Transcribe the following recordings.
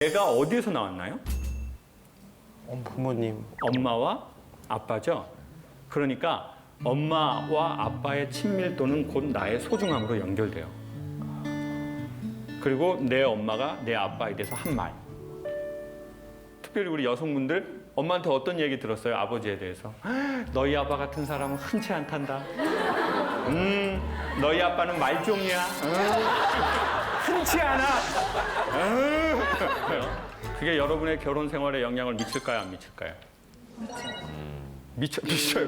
애가 어디에서 나왔나요? 부모님. 엄마와 아빠죠. 그러니까 엄마와 아빠의 친밀도는 곧 나의 소중함으로 연결돼요. 그리고 내 엄마가 내 아빠에 대해서 한 말. 특별히 우리 여성분들 엄마한테 어떤 얘기 들었어요? 아버지에 대해서. 너희 아빠 같은 사람은 흔치 않단다. 너희 아빠는 말종이야. 흔치 않아. 그게 여러분의 결혼 생활에 영향을 미칠까요? 안 미칠까요? 미쳐요.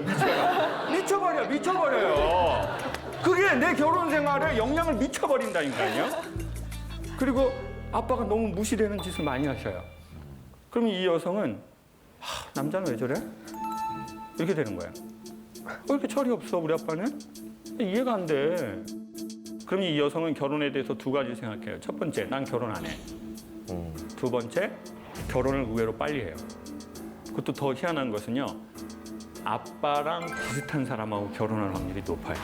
미쳐버려요. 그게 내 결혼 생활에 영향을 미쳐버린다니까요. 그리고 아빠가 너무 무시되는 짓을 많이 하셔요. 그러면 이 여성은 남자는 왜 저래? 이렇게 되는 거예요. 왜 이렇게 철이 없어 우리 아빠는? 이해가 안 돼. 그럼 이 여성은 결혼에 대해서 두 가지 생각해요. 첫 번째, 난 결혼 안 해. 두 번째, 결혼을 의외로 빨리 해요. 그것도 더 희한한 것은요. 아빠랑 비슷한 사람하고 결혼할 확률이 높아요.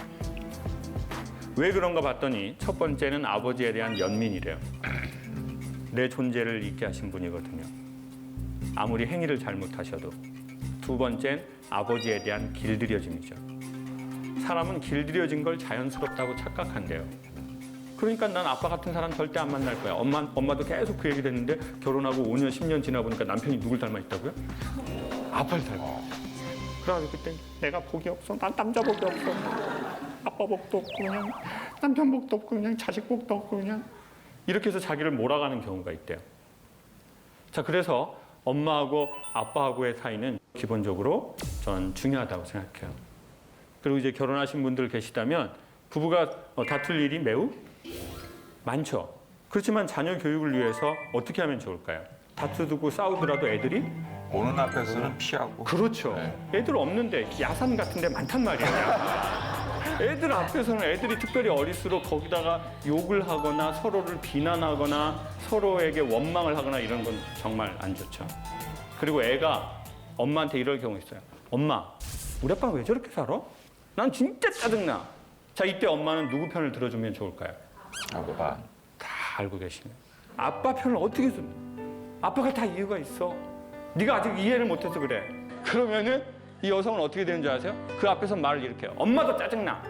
왜 그런가 봤더니 첫 번째는 아버지에 대한 연민이래요. 내 존재를 잊게 하신 분이거든요. 아무리 행위를 잘못하셔도. 두 번째는 아버지에 대한 길들여짐이죠. 사람은 길들여진 걸 자연스럽다고 착각한대요. 그러니까 난 아빠 같은 사람 절대 안 만날 거야. 엄마도 계속 그 얘기를 했는데 결혼하고 5년, 10년 지나 보니까 남편이 누굴 닮아 있다고요? 아빠를 닮아. 그래가지고 그때 내가 복이 없어. 난 남자 복이 없어. 아빠 복도 없고 그냥 남편 복도 없고 그냥 자식 복도 없고 그냥 이렇게 해서 자기를 몰아가는 경우가 있대요. 자, 그래서 엄마하고 아빠하고의 사이는 기본적으로 전 중요하다고 생각해요. 그리고 이제 결혼하신 분들 계시다면 부부가 다툴 일이 매우 많죠. 그렇지만 자녀 교육을 위해서 어떻게 하면 좋을까요? 다투고 싸우더라도 애들이 보는 앞에서는 피하고. 그렇죠. 네. 애들 없는데 야산 같은 데 많단 말이에요. 애들 앞에서는 애들이 특별히 어릴수록 거기다가 욕을 하거나 서로를 비난하거나 서로에게 원망을 하거나 이런 건 정말 안 좋죠. 그리고 애가 엄마한테 이럴 경우 있어요. 엄마, 우리 아빠는 왜 저렇게 살아? 난 진짜 짜증나. 자, 이때 엄마는 누구 편을 들어주면 좋을까요? 아빠. 다 알고 계시네. 아빠 편을 어떻게 줘? 아빠가 다 이유가 있어. 네가 아직 이해를 못해서 그래. 그러면은 이 여성은 어떻게 되는 줄 아세요? 그 앞에서 말을 이렇게 해요. 엄마도 짜증나.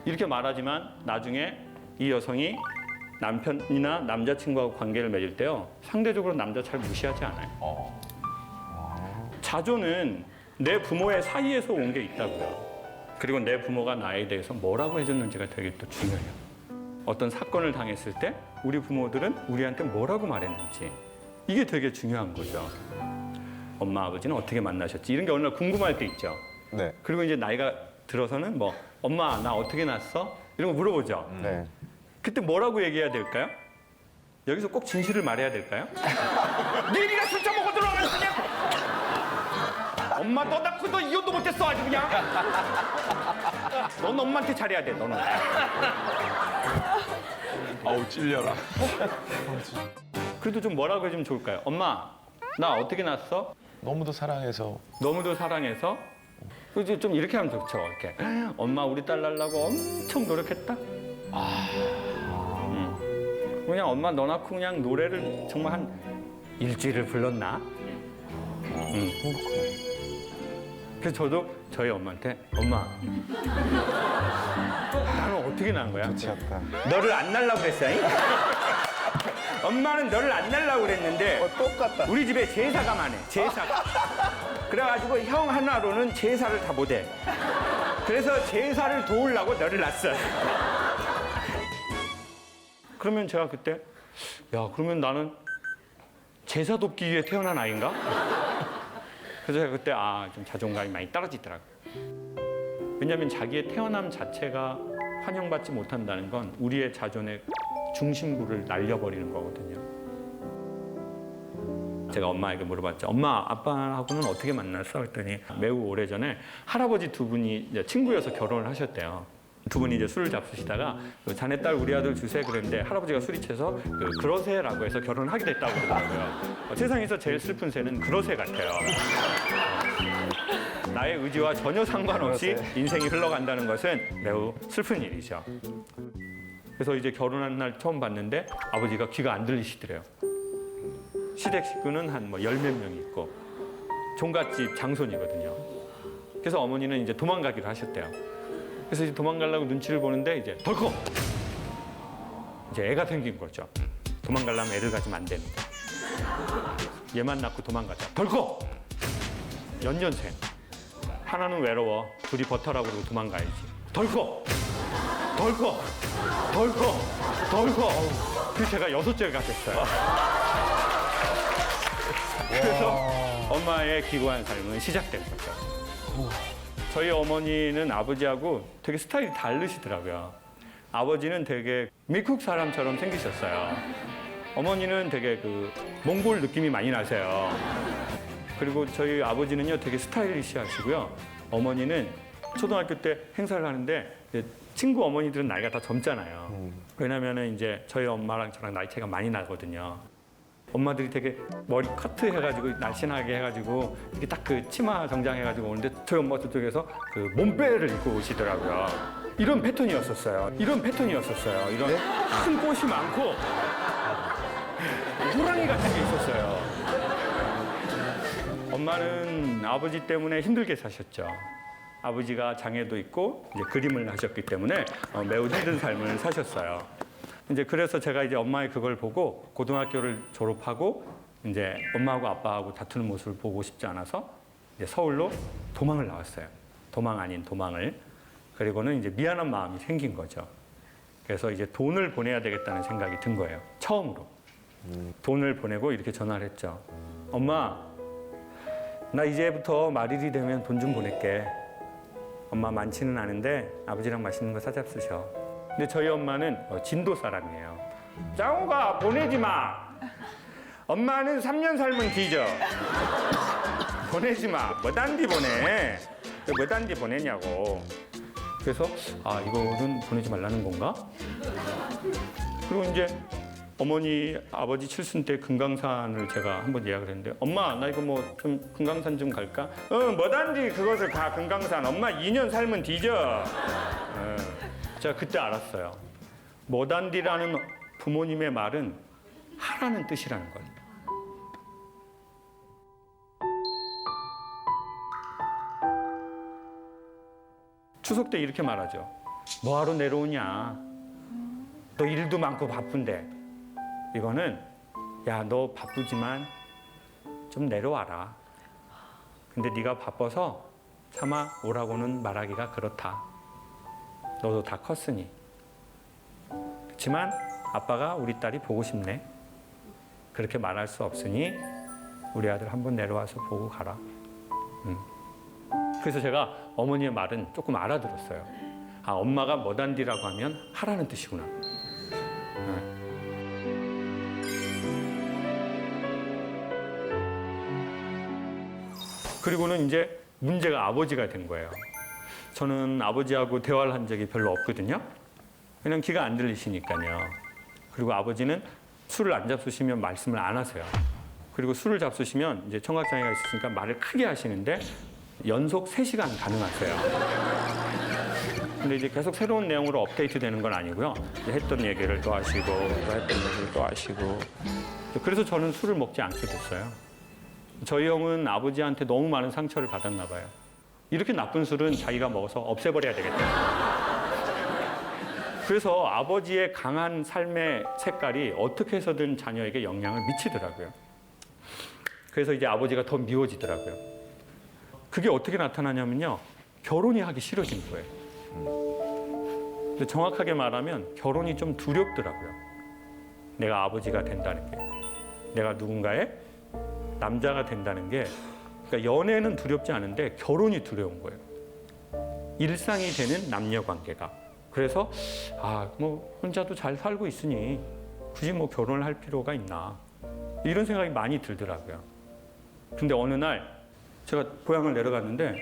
이렇게 말하지만 나중에 이 여성이 남편이나 남자친구하고 관계를 맺을 때요. 상대적으로 남자 잘 무시하지 않아요. 자존은 내 부모의 사이에서 온 게 있다고요. 그리고 내 부모가 나에 대해서 뭐라고 해줬는지가 되게 또 중요해요. 어떤 사건을 당했을 때 우리 부모들은 우리한테 뭐라고 말했는지 이게 되게 중요한 거죠. 엄마, 아버지는 어떻게 만나셨지? 이런 게 어느 날 궁금할 때 있죠. 네. 그리고 이제 나이가 들어서는 뭐 엄마, 나 어떻게 났어? 이런 거 물어보죠. 네. 그때 뭐라고 얘기해야 될까요? 여기서 꼭 진실을 말해야 될까요? 니가 술 처먹고 들어가겠냐? 엄마, 너 이혼도 못했어 아주 그냥. 넌 엄마한테 잘해야 돼, 너는. 아우 찔려라. 그래도 좀 뭐라고 해주면 좋을까요? 엄마, 나 어떻게 났어? 너무도 사랑해서. 너무도 사랑해서. 그래서 좀 이렇게 하면 좋죠. 이렇게. 엄마, 우리 딸 낳으려고 엄청 노력했다. 그냥 엄마 너 낳고 그냥 노래를 정말 한 일주일을 불렀나? 그래서 저도 저희 엄마한테 엄마, 나는 어떻게 낳은 거야? 미치겠다. 너를 안 낳으려고 그랬어. 잉? 엄마는 너를 안 낳으려고 그랬는데 똑같다. 우리 집에 제사가 많아. 제사가. 그래가지고 형 하나로는 제사를 다 못해. 그래서 제사를 도우려고 너를 낳았어. 그러면 제가 그때 야, 그러면 나는 제사 돕기 위해 태어난 아이인가? 그래서 제가 그때 좀 자존감이 많이 떨어지더라고요. 왜냐하면 자기의 태어남 자체가 환영받지 못한다는 건 우리의 자존의 중심부를 날려버리는 거거든요. 제가 엄마에게 물어봤죠. 엄마, 아빠하고는 어떻게 만났어? 그랬더니 매우 오래전에 할아버지 두 분이 이제 친구여서 결혼을 하셨대요. 두 분이 이제 술을 잡수시다가 자네 딸 우리 아들 주세 그랬는데 할아버지가 술이 취해서 그러세라고 해서 결혼을 하게 됐다고 그러더라고요. 세상에서 제일 슬픈 새는 그러세 같아요. 나의 의지와 전혀 상관없이 인생이 흘러간다는 것은 매우 슬픈 일이죠. 그래서 이제 결혼한 날 처음 봤는데 아버지가 귀가 안 들리시더래요. 시댁 식구는 한 뭐 열 몇 명 있고 종갓집 장손이거든요. 그래서 어머니는 이제 도망가기로 하셨대요. 그래서 이제 도망가려고 눈치를 보는데 이제 덜컥 이제 애가 생긴 거죠. 도망가려면 애를 가지면 안 되는데 얘만 낳고 도망가자. 덜컥 연년생. 하나는 외로워. 둘이 버텨라고 그러고 도망가야지. 덜컥 그래서 제가 6째가 됐어요. 그래서 엄마의 기구한 삶은 시작된 거죠. 저희 어머니는 아버지하고 되게 스타일이 다르시더라고요. 아버지는 되게 미국 사람처럼 생기셨어요. 어머니는 되게 그 몽골 느낌이 많이 나세요. 그리고 저희 아버지는요 되게 스타일리시하시고요. 어머니는 초등학교 때 행사를 하는데 이제 친구 어머니들은 나이가 다 젊잖아요. 왜냐면은 이제 저희 엄마랑 저랑 나이 차이가 많이 나거든요. 엄마들이 되게 머리 커트 해가지고 날씬하게 해가지고 이렇게 딱 그 치마 정장 해가지고 오는데 저희 엄마 저쪽에서 그 몸빼를 입고 오시더라고요. 이런 패턴이었었어요. 이런 큰 꽃이 많고 호랑이 같은 게 있었어요. 엄마는 아버지 때문에 힘들게 사셨죠. 아버지가 장애도 있고 이제 그림을 하셨기 때문에 매우 힘든 삶을 사셨어요. 이제 그래서 제가 이제 엄마의 그걸 보고 고등학교를 졸업하고 이제 엄마하고 아빠하고 다투는 모습을 보고 싶지 않아서 이제 서울로 도망을 나왔어요. 도망 아닌 도망을. 그리고는 이제 미안한 마음이 생긴 거죠. 그래서 이제 돈을 보내야 되겠다는 생각이 든 거예요. 처음으로. 돈을 보내고 이렇게 전화를 했죠. 엄마, 나 이제부터 말일이 되면 돈 좀 보낼게. 엄마 많지는 않은데 아버지랑 맛있는 거 사잡수셔. 근데 저희 엄마는 진도 사람이에요. 짱호가 보내지 마. 엄마는 3년 살면 뒤져. 보내지 마. 뭐 딴디 보내. 뭐 딴디 보내냐고. 그래서 아 이거는 보내지 말라는 건가? 그리고 이제 어머니 아버지 칠순 때 금강산을 제가 한번 예약을 했는데 엄마 나 이거 뭐 좀 금강산 좀 갈까? 뭐단지 그것을 가 금강산. 엄마 2년 살면 뒤져. 제가 그때 알았어요. 뭐단디라는 부모님의 말은 하라는 뜻이라는 걸. 추석 때 이렇게 말하죠. 뭐하러 내려오냐? 너 일도 많고 바쁜데. 이거는 야, 너 바쁘지만 좀 내려와라. 근데 네가 바빠서 차마 오라고는 말하기가 그렇다. 너도 다 컸으니. 그렇지만 아빠가 우리 딸이 보고 싶네. 그렇게 말할 수 없으니 우리 아들 한번 내려와서 보고 가라. 그래서 제가 어머니의 말은 조금 알아들었어요. 아, 엄마가 뭐단디라고 하면 하라는 뜻이구나. 그리고는 이제 문제가 아버지가 된 거예요. 저는 아버지하고 대화를 한 적이 별로 없거든요. 그냥 귀가 안 들리시니까요. 그리고 아버지는 술을 안 잡수시면 말씀을 안 하세요. 그리고 술을 잡수시면 이제 청각장애가 있으시니까 말을 크게 하시는데 연속 3시간 가능하세요. 근데 이제 계속 새로운 내용으로 업데이트 되는 건 아니고요. 했던 얘기를 또 하시고, 또 했던 얘기를 또 하시고. 그래서 저는 술을 먹지 않게 됐어요. 저희 형은 아버지한테 너무 많은 상처를 받았나 봐요. 이렇게 나쁜 술은 자기가 먹어서 없애버려야 되겠다. 그래서 아버지의 강한 삶의 색깔이 어떻게 해서든 자녀에게 영향을 미치더라고요. 그래서 이제 아버지가 더 미워지더라고요. 그게 어떻게 나타나냐면요. 결혼이 하기 싫어진 거예요. 근데 정확하게 말하면 결혼이 좀 두렵더라고요. 내가 아버지가 된다는 게. 내가 누군가의 남자가 된다는 게. 그러니까 연애는 두렵지 않은데 결혼이 두려운 거예요. 일상이 되는 남녀 관계가. 그래서 뭐 혼자도 잘 살고 있으니 굳이 뭐 결혼을 할 필요가 있나. 이런 생각이 많이 들더라고요. 근데 어느 날 제가 고향을 내려갔는데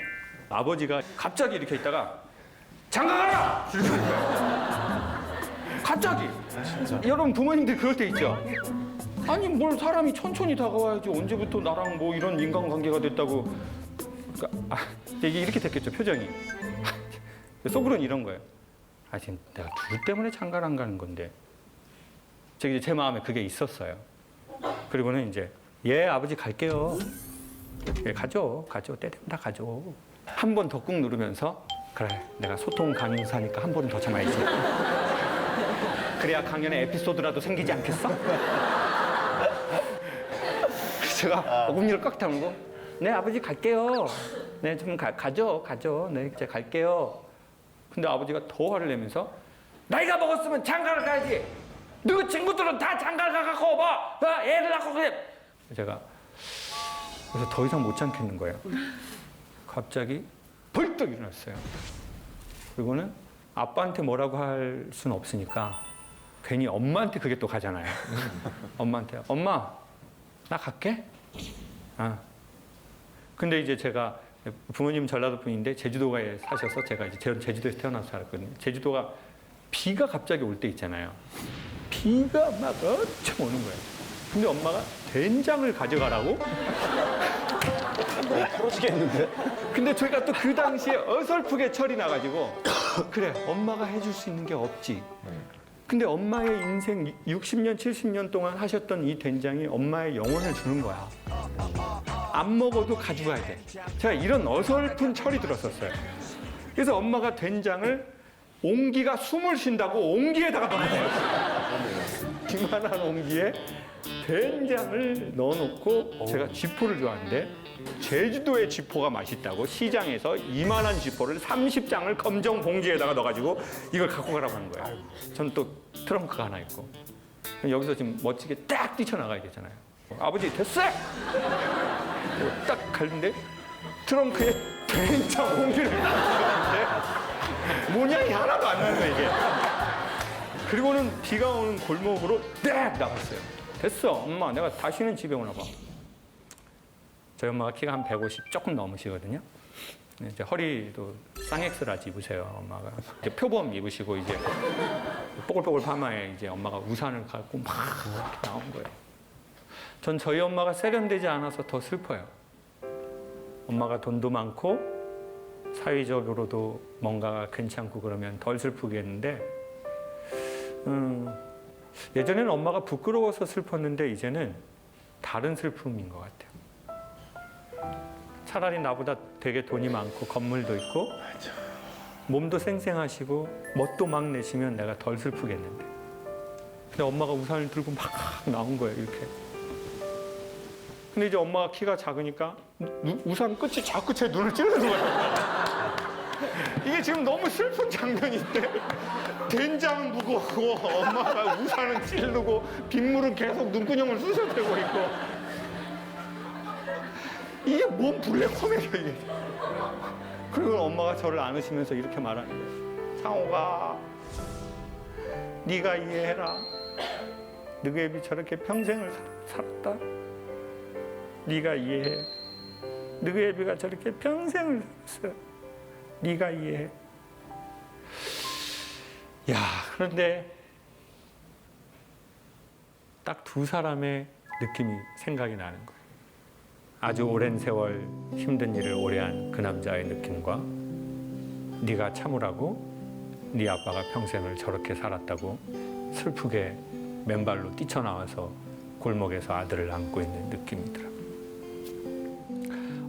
아버지가 갑자기 이렇게 있다가 장가가라! 이렇게 하는 거예요. 갑자기. 여러분 부모님들 그럴 때 있죠. 아니 뭘 사람이 천천히 다가와야지 언제부터 나랑 뭐 이런 인간관계가 됐다고. 그러니까 이게 이렇게 됐겠죠 표정이. 속으로는 이런 거예요. 지금 내가 누구 때문에 장가를 안 가는 건데. 제 마음에 그게 있었어요. 그리고는 이제 예, 아버지 갈게요. 예, 가죠. 때 되면 다 가죠. 한 번 더 꾹 누르면서 그래, 내가 소통 강사니까 한 번 더 참아야지. 그래야 강연에 에피소드라도 생기지 않겠어? 그래서 제가 어금니를 꽉 다물고 네, 아버지 갈게요. 네, 좀 가죠. 네, 이제 갈게요. 근데 아버지가 더 화를 내면서 나이가 먹었으면 장가를 가야지. 너희 친구들은 다 장가를 가갖고 애를 낳고 그래. 제가 그래서 더 이상 못 참겠는 거예요. 갑자기 벌떡 일어났어요. 그리고는 아빠한테 뭐라고 할 수는 없으니까 괜히 엄마한테 그게 또 가잖아요. 엄마한테 엄마 나 갈게. 근데 이제 제가 부모님 전라도 분인데 제주도에 사셔서 제가 이제 제주도에서 태어나서 살았거든요. 제주도가 비가 갑자기 올 때 있잖아요. 비가 막 엄청 오는 거예요. 근데 엄마가 된장을 가져가라고? 풀어지겠는데? 근데 저희가 또 그 당시에 어설프게 철이 나가지고 그래 엄마가 해줄 수 있는 게 없지. 근데 엄마의 인생 60년, 70년 동안 하셨던 이 된장이 엄마의 영혼을 주는 거야. 안 먹어도 가져가야 돼. 제가 이런 어설픈 철이 들었었어요. 그래서 엄마가 된장을 옹기가 숨을 쉰다고 옹기에다가 넣어놨어요. 이만한 옹기에 된장을 넣어놓고 제가 쥐포를 좋아하는데 제주도의 쥐포가 맛있다고 시장에서 이만한 쥐포를 30장을 검정 봉지에다가 넣어가지고 이걸 갖고 가라고 하는 거예요. 저는 또 트렁크가 하나 있고 여기서 지금 멋지게 딱 뛰쳐나가야 되잖아요. 아버지 됐어! 딱 가는데 트렁크에 된장 봉지를 넣었는데 모양이 하나도 안 나는 거예요 이게. 그리고는 비가 오는 골목으로 딱 나갔어요. 됐어 엄마 내가 다시는 집에 오나 봐. 저희 엄마가 키가 한 150 조금 넘으시거든요. 이제 허리도 쌍엑스라지 입으세요 엄마가. 이제 표범 입으시고 이제 뽀글뽀글 파마에 이제 엄마가 우산을 갖고 막 이렇게 나온 거예요. 전 저희 엄마가 세련되지 않아서 더 슬퍼요. 엄마가 돈도 많고 사회적으로도 뭔가가 괜찮고 그러면 덜 슬프겠는데 예전에는 엄마가 부끄러워서 슬펐는데 이제는 다른 슬픔인 것 같아요. 차라리 나보다 되게 돈이 많고 건물도 있고 몸도 쌩쌩하시고 멋도 막 내시면 내가 덜 슬프겠는데. 근데 엄마가 우산을 들고 막 나온 거예요 이렇게. 근데 이제 엄마가 키가 작으니까 우산 끝이 자꾸 제 눈을 찌르는 거예요. 이게 지금 너무 슬픈 장면인데 된장은 무거워 엄마가 우산은 찌르고 빗물은 계속 눈구녕을 쑤셔대고 있고 이게 뭔 블랙 코미디야 이게. 그리고 엄마가 저를 안으시면서 이렇게 말하는 거예요. 상호가 네가 이해해라. 너희 애비 저렇게 평생을 살았다. 네가 이해해. 너희 애비가 저렇게 평생을 살았어. 네가 이해해. 야, 그런데 딱 두 사람의 느낌이 생각이 나는 거예요. 아주 오랜 세월 힘든 일을 오래 한 그 남자의 느낌과 네가 참으라고 네 아빠가 평생을 저렇게 살았다고 슬프게 맨발로 뛰쳐나와서 골목에서 아들을 안고 있는 느낌이더라고요.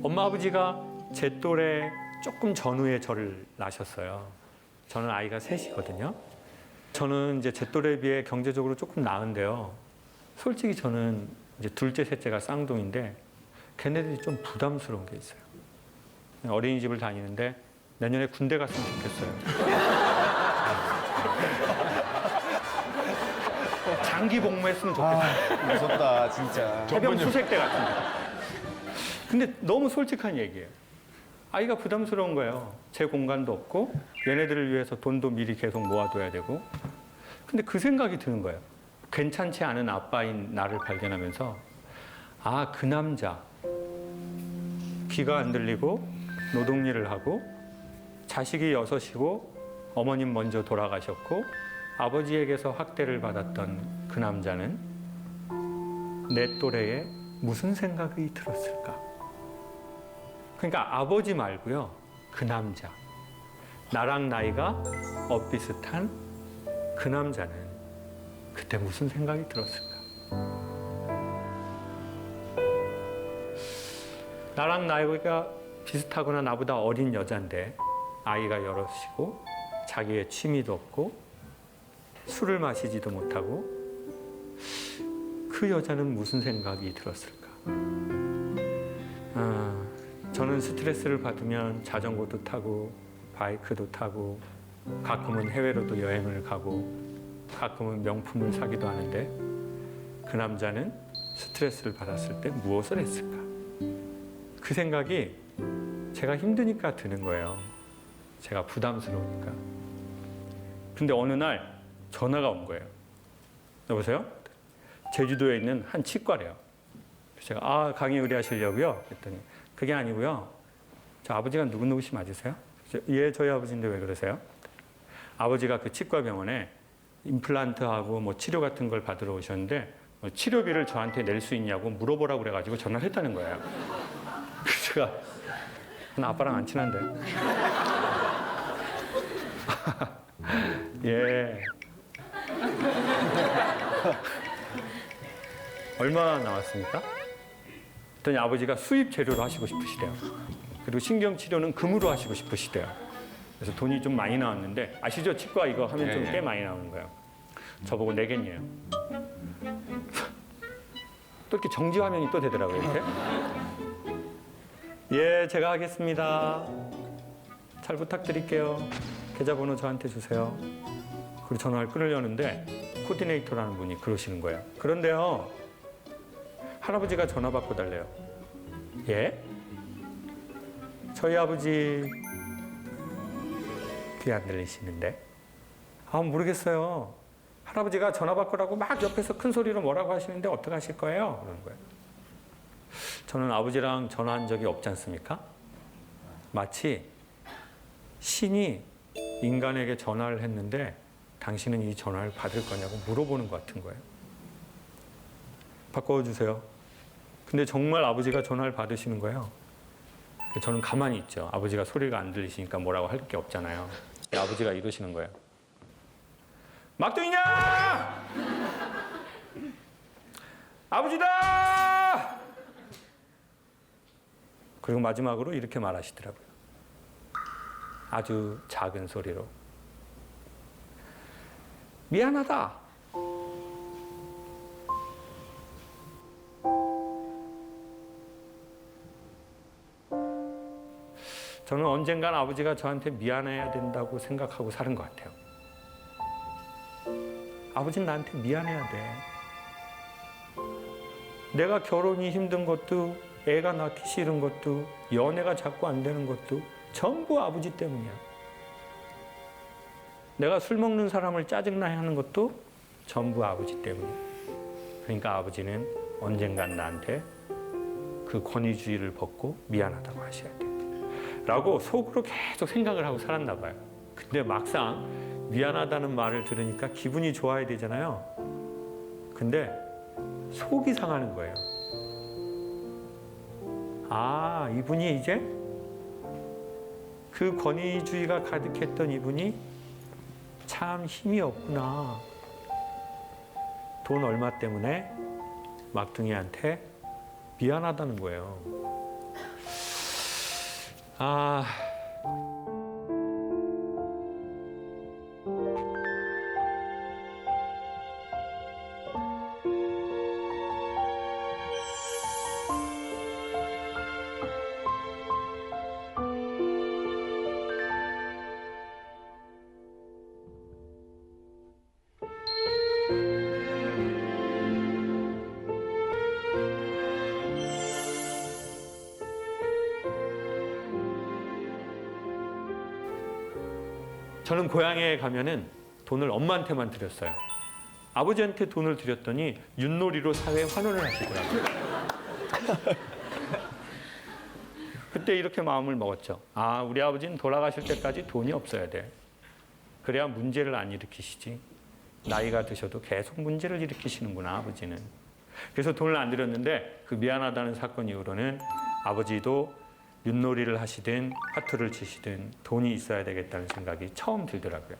엄마 아버지가 제 또래 조금 전후에 저를 낳으셨어요. 저는 아이가 셋이거든요. 저는 이제 제 또래에 비해 경제적으로 조금 나은데요. 솔직히 저는 이제 둘째, 셋째가 쌍둥이인데 걔네들이 좀 부담스러운 게 있어요. 어린이집을 다니는데 내년에 군대 갔으면 좋겠어요. 장기 복무했으면 좋겠어요. 무섭다 진짜. 해병 수색대 같은 거. 근데 너무 솔직한 얘기예요. 아이가 부담스러운 거예요. 제 공간도 없고 얘네들을 위해서 돈도 미리 계속 모아둬야 되고. 근데 그 생각이 드는 거예요. 괜찮지 않은 아빠인 나를 발견하면서 아, 그 남자 귀가 안 들리고 노동일을 하고 자식이 6이고 어머님 먼저 돌아가셨고 아버지에게서 학대를 받았던 그 남자는 내 또래에 무슨 생각이 들었을까? 그러니까 아버지 말고요. 그 남자. 나랑 나이가 엇비슷한 그 남자는 그때 무슨 생각이 들었을까? 나랑 나이가 비슷하거나 나보다 어린 여잔데 아이가 여럿이고 자기의 취미도 없고 술을 마시지도 못하고 그 여자는 무슨 생각이 들었을까? 저는 스트레스를 받으면 자전거도 타고 바이크도 타고 가끔은 해외로도 여행을 가고 가끔은 명품을 사기도 하는데 그 남자는 스트레스를 받았을 때 무엇을 했을까? 그 생각이 제가 힘드니까 드는 거예요. 제가 부담스러우니까. 근데 어느 날 전화가 온 거예요. 여보세요? 제주도에 있는 한 치과래요. 그래서 제가 강의 의뢰하시려고요? 그랬더니 그게 아니고요. 저 아버지가 누구누구씨 맞으세요? 예, 저희 아버지인데 왜 그러세요? 아버지가 그 치과병원에 임플란트하고 뭐 치료 같은 걸 받으러 오셨는데 치료비를 저한테 낼 수 있냐고 물어보라고 그래가지고 전화를 했다는 거예요. 그래서 제가 나 아빠랑 안 친한데. 예. 얼마 나왔습니까? 그랬더니 아버지가 수입 재료로 하시고 싶으시대요. 그리고 신경치료는 금으로 하시고 싶으시대요. 그래서 돈이 좀 많이 나왔는데 아시죠? 치과 이거 하면 좀 꽤 많이 나오는 거예요. 저보고 내겠네요. 또 이렇게 정지 화면이 또 되더라고요. 이렇게. 예, 제가 하겠습니다. 잘 부탁드릴게요. 계좌번호 저한테 주세요. 그리고 전화를 끊으려는데 코디네이터라는 분이 그러시는 거예요. 그런데요, 할아버지가 전화 받고 달래요. 예? 저희 아버지 귀 안 들리시는데? 모르겠어요. 할아버지가 전화 받으라고 막 옆에서 큰 소리로 뭐라고 하시는데 어떻게 하실 거예요? 그러는 거예요. 저는 아버지랑 전화한 적이 없지 않습니까? 마치 신이 인간에게 전화를 했는데 당신은 이 전화를 받을 거냐고 물어보는 것 같은 거예요. 바꿔주세요. 근데 정말 아버지가 전화를 받으시는 거예요. 저는 가만히 있죠. 아버지가 소리가 안 들리시니까 뭐라고 할 게 없잖아요. 아버지가 이러시는 거예요. 막둥이냐! 아버지다! 그리고 마지막으로 이렇게 말하시더라고요. 아주 작은 소리로. 미안하다. 저는 언젠간 아버지가 저한테 미안해야 된다고 생각하고 사는 것 같아요. 아버지는 나한테 미안해야 돼. 내가 결혼이 힘든 것도, 애가 낳기 싫은 것도, 연애가 자꾸 안 되는 것도 전부 아버지 때문이야. 내가 술 먹는 사람을 짜증나게 하는 것도 전부 아버지 때문이야. 그러니까 아버지는 언젠간 나한테 그 권위주의를 벗고 미안하다고 하셔야 돼. 라고 속으로 계속 생각을 하고 살았나 봐요. 근데 막상 미안하다는 말을 들으니까 기분이 좋아야 되잖아요. 근데 속이 상하는 거예요. 이분이 이제 그 권위주의가 가득했던 이분이 참 힘이 없구나. 돈 얼마 때문에 막둥이한테 미안하다는 거예요. 저는 고향에 가면은 돈을 엄마한테만 드렸어요. 아버지한테 돈을 드렸더니 윷놀이로 사회에 환원을 하시더라고요. 그때 이렇게 마음을 먹었죠. 우리 아버지는 돌아가실 때까지 돈이 없어야 돼. 그래야 문제를 안 일으키시지. 나이가 드셔도 계속 문제를 일으키시는구나, 아버지는. 그래서 돈을 안 드렸는데 그 미안하다는 사건 이후로는 아버지도 윷놀이를 하시든 화투를 치시든 돈이 있어야 되겠다는 생각이 처음 들더라고요.